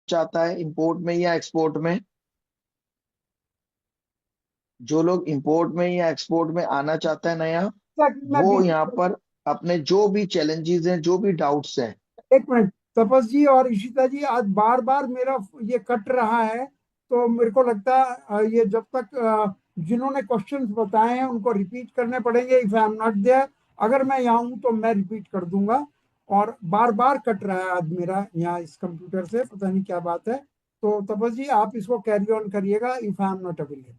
चाहता है इंपोर्ट में या एक्सपोर्ट में? जो लोग इंपोर्ट में या एक्सपोर्ट में आना चाहता है नया, मैं वो बीच यहाँ में, पर अपने जो भी चैलेंजेस हैं, जो भी डाउट्स हैं। एक मिनट, तपस जी और इशिता जी, आज बार बार मेरा ये कट रहा है, तो मेरे को लगता है ये जब तक जिन्होंने क्वेश्चंस बताए हैं उनको रिपीट करने पड़ेंगे। If I am not there, अगर मैं यहाँ हूँ तो मैं रिपीट कर दूंगा। और बार बार कट रहा है आज मेरा यहाँ इस कंप्यूटर से, पता नहीं क्या बात है। तो तपस जी आप इसको कैरी ऑन करिएगा, if I am not available,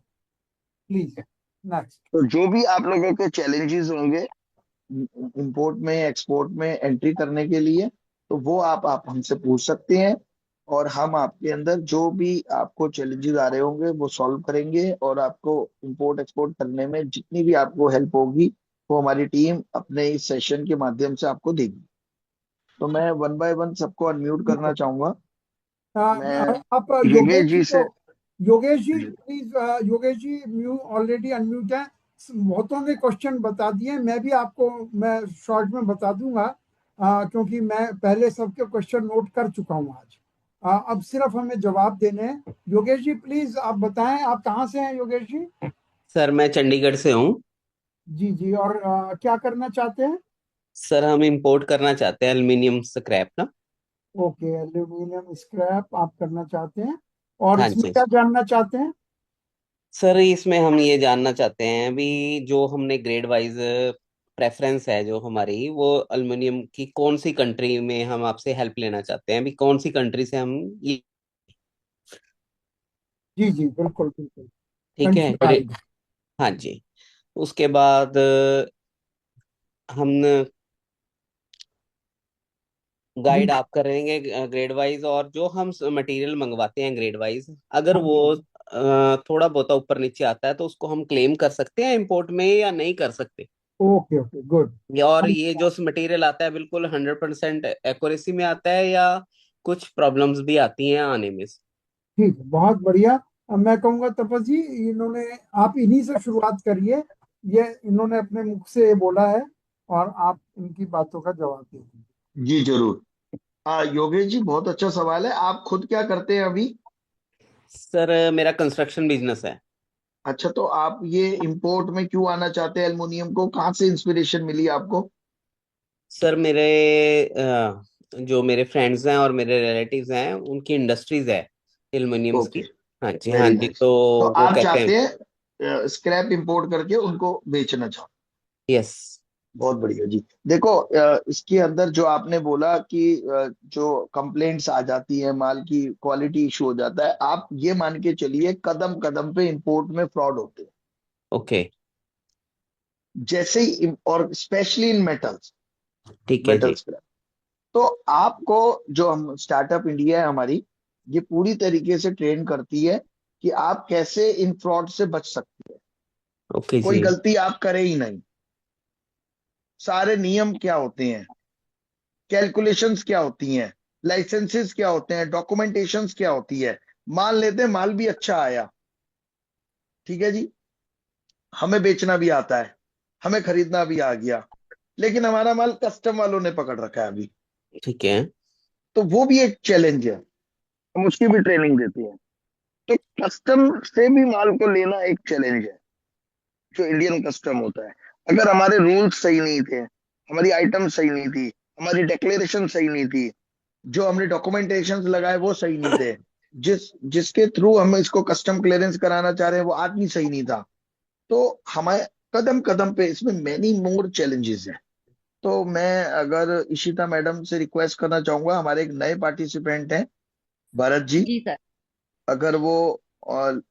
please. Next. तो जो भी आप लोगों के चैलेंजेस होंगे इंपोर्ट में एक्सपोर्ट में एंट्री करने के लिए, तो वो आप हमसे पूछ सकते हैं। और हम आपके अंदर जो भी आपको चैलेंजेस आ रहे होंगे वो सॉल्व करेंगे, और आपको इंपोर्ट एक्सपोर्ट करने में जितनी भी आपको हेल्प होगी वो हमारी टीम अपने इस सेशन के माध्यम से आपको देगी। तो मैं वन बाय वन सबको अनम्यूट करना चाहूंगा। मैं आप योगेश योगेश जी जी को, से। योगेश जी प्लीज, योगेश जी म्यू ऑलरेडी अनम्यूट है। बहुतों ने क्वेश्चन बता दिए, मैं भी आपको, मैं शॉर्ट में बता दूंगा, क्योंकि मैं पहले सबके क्वेश्चन नोट कर चुका हूं आज। अब सिर्फ हमें जवाब देने हैं। योगेश जी प्लीज आप बताएं, आप कहाँ से हैं योगेश जी? सर मैं चंडीगढ़ से हूँ। जी जी, और क्या करना चाहते हैं? सर हम इंपोर्ट करना चाहते हैं एल्युमिनियम स्क्रैप ना। ओके, एल्यूमिनियम स्क्रैप आप करना चाहते हैं, और हाँ इसमें जी। क्या जानना चाहते हैं? सर इसमें हम ये जानना चाहते हैं अभी, जो हमने ग्रेड वाइज प्रेफरेंस है जो हमारी, वो एल्युमिनियम की कौन सी कंट्री में हम आपसे हेल्प लेना चाहते हैं, अभी कौन सी कंट्री से हम ये। जी जी, बिल्कुल बिल्कुल। ठीक है। Country wise. हाँ जी। उसके बाद हम गाइड आप करेंगे ग्रेड वाइज, और जो हम मटेरियल मंगवाते हैं ग्रेड वाइज, अगर वो थोड़ा बहुत ऊपर नीचे आता है तो उसको हम क्लेम कर सकते हैं इंपोर्ट में या नहीं कर सकते। Okay okay, good. और ये जो मटेरियल आता है बिल्कुल 100% एक्यूरेसी में आता है, या कुछ प्रॉब्लम्स भी आती हैं आने में। ठीक है, बहुत बढ़िया। अब मैं कहूंगा तपस जी, इन्होंने, आप इन्हीं से शुरुआत करिए। ये इन्होंने अपने मुख से ये बोला है, और आप इनकी बातों का जवाब दीजिए। जी जरूर। योगेश जी, बहुत अच्छा सवाल है। आप खुद क्या करते हैं अभी? सर मेरा कंस्ट्रक्शन बिजनेस है। अच्छा, तो आप ये इंपोर्ट में क्यों आना चाहते हैं? एल्युमिनियम को कहाँ से इंस्पिरेशन मिली आपको? सर मेरे जो मेरे फ्रेंड्स हैं और मेरे रिलेटिव्स हैं उनकी इंडस्ट्रीज है एल्युमिनियम्स ओके, की। हाँ जी, हाँ वेरी जी, नाइस। तो तो वो आप कहते हैं। चाहते हैं स्क्रैप इंपोर्ट करके उनको बेचना चाहते हैं। यस। बहुत बढ़िया जी। देखो, इसके अंदर जो आपने बोला कि जो कंप्लेंट्स आ जाती है, माल की क्वालिटी इशू हो जाता है, आप ये मान के चलिए कदम कदम पे इंपोर्ट में फ्रॉड होते हैं। ओके। जैसे ही, और स्पेशली इन मेटल्स, ठीक है मेटल जी। स्क्रैप। तो आपको, जो हम स्टार्टअप इंडिया है हमारी, ये पूरी तरीके से ट्रेन करती है कि आप कैसे इन फ्रॉड से बच सकते हैं। ओके कोई जी। गलती आप करें ही नहीं। सारे नियम क्या होते हैं, कैलकुलेशंस क्या होती हैं, लाइसेंसेस क्या होते हैं, डॉक्यूमेंटेशंस क्या होती है। मान लेते हैं माल भी अच्छा आया, ठीक है जी, हमें बेचना भी आता है, हमें खरीदना भी आ गया, लेकिन हमारा माल कस्टम वालों ने पकड़ रखा है अभी। ठीक है। तो वो भी एक चैलेंज है, हम उसकी भी ट्रेनिंग देते हैं। तो कस्टम से भी माल को लेना एक चैलेंज है, जो इंडियन कस्टम होता है। अगर हमारे रूल्स सही नहीं थे, हमारी आइटम सही नहीं थी, हमारी डिक्लेरेशन सही नहीं थी, जो हमने डॉक्यूमेंटेशन लगाए वो सही नहीं थे, जिसके थ्रू हम इसको कस्टम क्लियरेंस कराना चाह रहे हैं वो आदमी सही नहीं था, तो हमारे कदम कदम पे इसमें मैनी मोर चैलेंजेस हैं। तो मैं अगर इशिता मैडम से रिक्वेस्ट करना चाहूंगा, हमारे एक नए पार्टिसिपेंट हैं, भरत जी, जी सर। अगर वो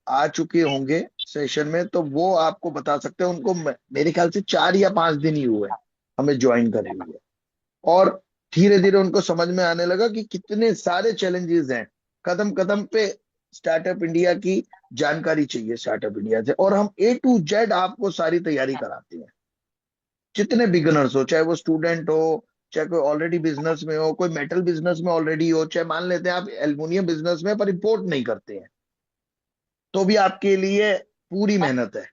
आ चुके होंगे सेशन में, तो वो आपको बता सकते हैं। उनको मेरे ख्याल से 4 या 5 दिन ही हुए हैं हमें ज्वाइन करे हुए, और धीरे धीरे उनको समझ में आने लगा कि कितने सारे चैलेंजेस हैं कदम कदम पे। स्टार्टअप इंडिया की जानकारी चाहिए स्टार्टअप इंडिया से, और हम A to Z आपको सारी तैयारी कराते हैं। जितने बिगनर्स हो, चाहे वो स्टूडेंट हो, चाहे कोई ऑलरेडी बिजनेस में हो, कोई मेटल बिजनेस में ऑलरेडी हो, चाहे मान लेते हैं आप एल्युमिनियम बिजनेस में पर इंपोर्ट नहीं करते हैं, तो भी आपके लिए पूरी मेहनत है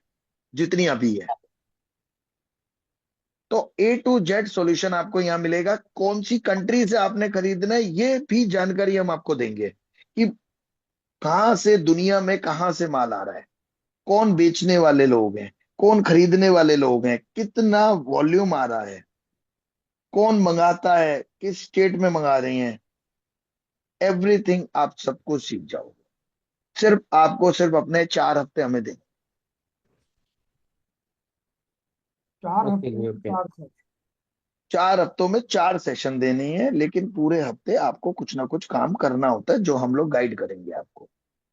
जितनी अभी है। तो A to Z सॉल्यूशन आपको यहाँ मिलेगा। कौन सी कंट्री से आपने खरीदना है ये भी जानकारी हम आपको देंगे। कि कहाँ से दुनिया में कहाँ से माल आ रहा है, कौन बेचने वाले लोग हैं, कौन खरीदने वाले लोग हैं, कितना वॉल्यूम आ रहा है, कौन मंगाता है, किस स्टेट में मंगा रहे हैं, एवरीथिंग आप सब कुछ सीख जाओगे। सिर्फ आपको सिर्फ अपने 4 हफ्ते हमें दें। 4 हफ्ते ओके जी, में ओके। 4 सेट। 4 हफ्तों में 4 सेशन देने हैं, लेकिन पूरे हफ्ते आपको कुछ ना कुछ काम करना होता है जो हम लोग गाइड करेंगे आपको।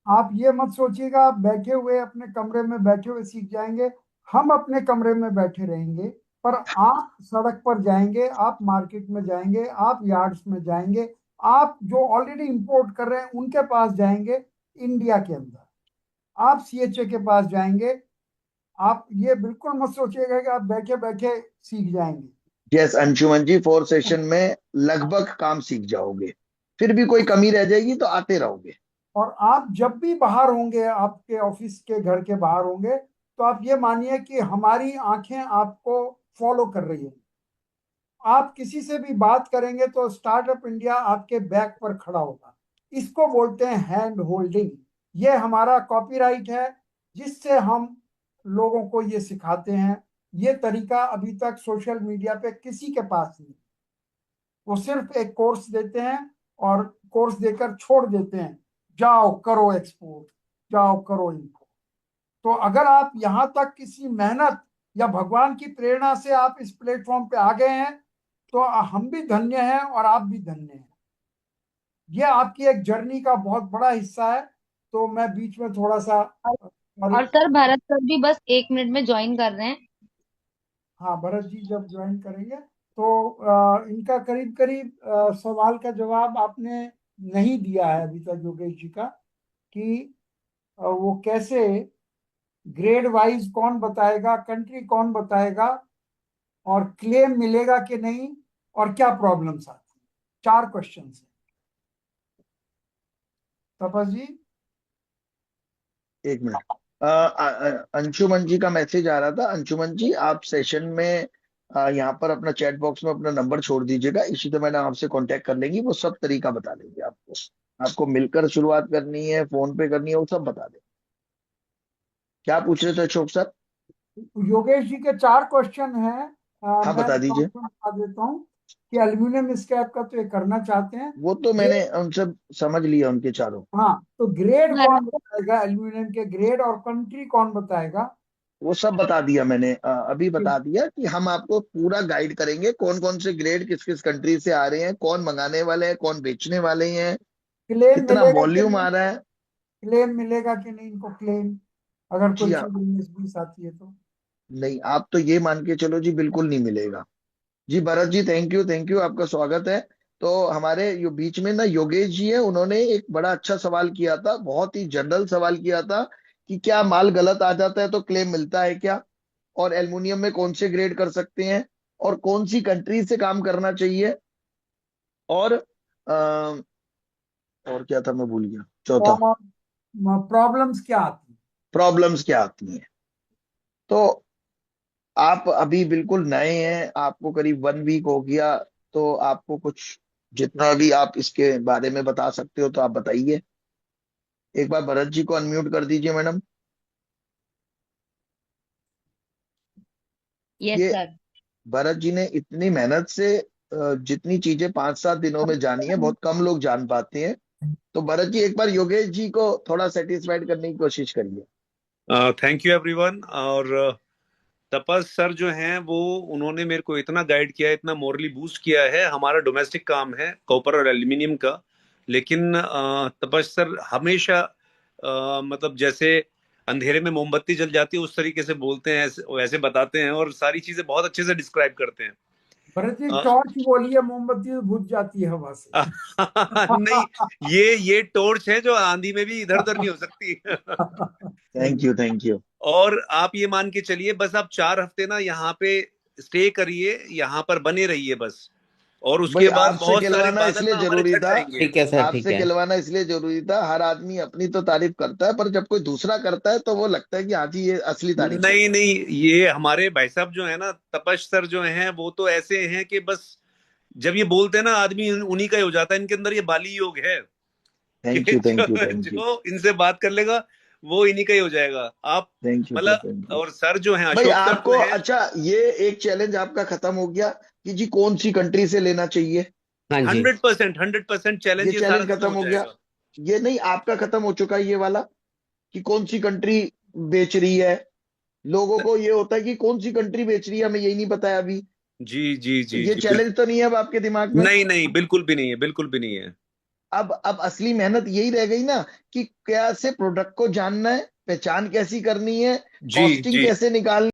आप ये मत सोचिएगा आप बैठे हुए अपने कमरे में बैठे हुए सीख जाएंगे। हम अपने कमरे में बैठे रहेंगे, पर आप सड़क पर जाएंगे, आप मार्केट में जाएंगे, आप यार्ड्स में जाएंगे, आप जो ऑलरेडी इंपोर्ट कर रहे हैं उनके पास जाएंगे इंडिया के अंदर, आप सीएचए के पास जाएंगे। आप ये बिल्कुल मत सोचिएगा कि आप बैठे बैठे सीख जाएंगे। यस अंशुमन जी, 4 सेशन में लगभग काम सीख जाओगे। फिर भी कोई कमी रह जाएगी तो आते रहोगे। और आप जब भी बाहर होंगे, आपके ऑफिस के घर के बाहर होंगे, तो आप ये मानिए कि हमारी आंखें आपको फॉलो कर रही है। आप किसी से भी बात करेंगे तो स्टार्टअप इंडिया आपके बैक पर खड़ा होगा। इसको बोलते हैं हैंड होल्डिंग। ये हमारा कॉपीराइट है, जिससे हम लोगों को ये सिखाते हैं। ये तरीका अभी तक सोशल मीडिया पे किसी के पास नहीं। वो सिर्फ एक कोर्स देते हैं और कोर्स देकर छोड़ देते हैं, जाओ करो एक्सपोर्ट, जाओ करो इम्पोर्ट। तो अगर आप यहां तक किसी मेहनत या भगवान की प्रेरणा से आप इस प्लेटफॉर्म पे आ गए हैं, तो हम भी धन्य हैं और आप भी धन्य हैं। ये आपकी एक जर्नी का बहुत बड़ा हिस्सा है। तो मैं बीच में थोड़ा सा और, सॉरी। और सर भरत सर भी बस 1 मिनट में ज्वाइन कर रहे हैं। हाँ, भरत जी जब ज्वाइन करेंगे तो इनका करीब करीब सवाल का जवाब आपने नहीं दिया है अभी तक योगेश जी का, कि वो कैसे ग्रेड वाइज कौन बताएगा, कंट्री कौन बताएगा, और क्लेम मिलेगा कि नहीं, और क्या प्रॉब्लम्स आती हैं। 4 क्वेश्चन है। तपस जी। 1 मिनट। अंशुमन जी का मैसेज आ रहा था। अंशुमन जी, आप सेशन में यहाँ पर अपना चैट बॉक्स में अपना नंबर छोड़ दीजिएगा, इसी तो मैडम आपसे कांटेक्ट कर लेंगी, वो सब तरीका बता देंगे आपको। आपको मिलकर शुरुआत करनी है, फोन पे करनी है, वो सब बता देंगे। क्या पूछ रहे थे अशोक सर? योगेश जी के 4 क्वेश्चन हैं। हाँ मैं बता दीजिए। ऑप्शन बता देता हूँ कि एल्यूमिनियम स्क्रैप का तो ये करना चाहते हैं। वो तो ये, मैंने उनसे समझ लिया, उनके चारों। हाँ, तो ग्रेड भरत कौन बताएगा, एल्यूमिनियम के ग्रेड और कंट्री कौन बताएगा। वो सब बता दिया मैंने, अभी बता दिया कि हम आपको पूरा गाइड करेंगे, कौन कौन से ग्रेड किस किस कंट्री से आ रहे हैं, कौन मंगाने वाले हैं, कौन बेचने वाले हैं, क्लेम कितना मिलेगा कि वॉल्यूम नहीं, आ रहा है। क्लेम मिलेगा कि नहीं इनको क्लेम, अगर जी कोई हाँ। चीज 19-20 आती है तो। नहीं, आप तो ये मान के चलो जी, बिल्कुल नहीं मिलेगा। जी Bharat ji, thank you thank you, आपका स्वागत है। तो हमारे यो बीच में ना योगेश जी है, उन्होंने एक बड़ा अच्छा सवाल किया था, बहुत ही जनरल सवाल किया था कि क्या माल गलत आ जाता है तो क्लेम मिलता है क्या, और एल्युमिनियम में कौन से ग्रेड कर सकते हैं, और कौन सी कंट्री से काम करना चाहिए, और और क्या था मैं भूल गया, चौथा। और प्रॉब्लम्स क्या आती प्रॉब्लम्स क्या आती हैं। तो आप अभी बिल्कुल नए हैं, आपको करीब 1 वीक हो गया, तो आपको कुछ जितना भी आप इसके बारे में बता सकते हो तो आप बताइए। एक बार भरत जी को अनम्यूट कर दीजिए मैडम। यस ये सर। भरत जी ने इतनी मेहनत से जितनी चीजें 5-7 दिनों में जानी है, बहुत कम लोग जान पाते हैं। तो भरत जी, एक बार योगेश जी को थोड़ा सेटिस्फाइड करने की कोशिश करिए। Thank you everyone. और तपस सर जो हैं वो उन्होंने मेरे को इतना गाइड किया, इतना मोरली बूस्ट किया है। हमारा डोमेस्टिक काम है कॉपर और एल्यूमिनियम का, लेकिन तपस सर हमेशा मतलब जैसे अंधेरे में मोमबत्ती जल जाती है उस तरीके से बोलते हैं, वैसे बताते हैं और सारी चीजें बहुत अच्छे से डिस्क्राइब करते हैं। भरत जी, अ, टॉर्च बोलिए, मोमबत्ती तो बुझ जाती है हवा से। नहीं, ये टोर्च है जो आंधी में भी इधर उधर नहीं हो सकती। Thank you thank you. और आप ये मान के चलिए, बस आप 4 हफ्ते ना यहाँ पे स्टे करिए, यहाँ पर बने रहिए बस, और भाई उसके बाद आपसे बहुत सारे खिलवाना बादल इसलिए ना हमारे जरूरी छट था, जाएंगे। ठीक है सर, ठीक आपसे है। खिलवाना इसलिए जरूरी था। हर आदमी अपनी तो तारीफ करता है, पर जब कोई दूसरा करता है तो वो लगता है कि हाँ जी, ये असली तारीफ कर नहीं रहा है। नहीं, ये हमारे भाई साहब जो है ना, तपस सर जो हैं, वो तो ऐसे हैं कि बस जब ये बोलते हैं ना आदमी उन्हीं का ही हो जाता है, इनके अंदर ये बाली योग है। थैंक कि यू, थैंक यू, जो थैंक यू, जो इनसे बात कर लेगा वो इन्हीं का ही हो जाएगा। आप थैंक यू सर, मतलब, थैंक यू और सर जो हैं, भाई। अशोक सर आपको जो हैं। अच्छा, ये एक चैलेंज आपका खत्म हो गया कि जी कौन सी कंट्री से लेना चाहिए। हाँ जी। 100% ये चैलेंज ये सारा चैलेंज खत्म खत्म हो हो गया। जाएगा। ये नहीं, आपका खत्म हो चुका है ये वाला, कि कौन सी कंट्री बेच रही है। लोगों को ये होता है कि कौन सी कंट्री बेच रही है, हमें यही नहीं पता है अभी। जी जी तो जी ये जी, चैलेंज तो नहीं है अब आपके दिमाग बिल्कुल में। नहीं नहीं, बिल्कुल भी नहीं है, बिल्कुल भी नहीं है। अब असली मेहनत यही रह गई ना, कि कैसे प्रोडक्ट को जानना है, पहचान कैसी करनी है, जी कॉस्टिंग जी। कैसे निकालनी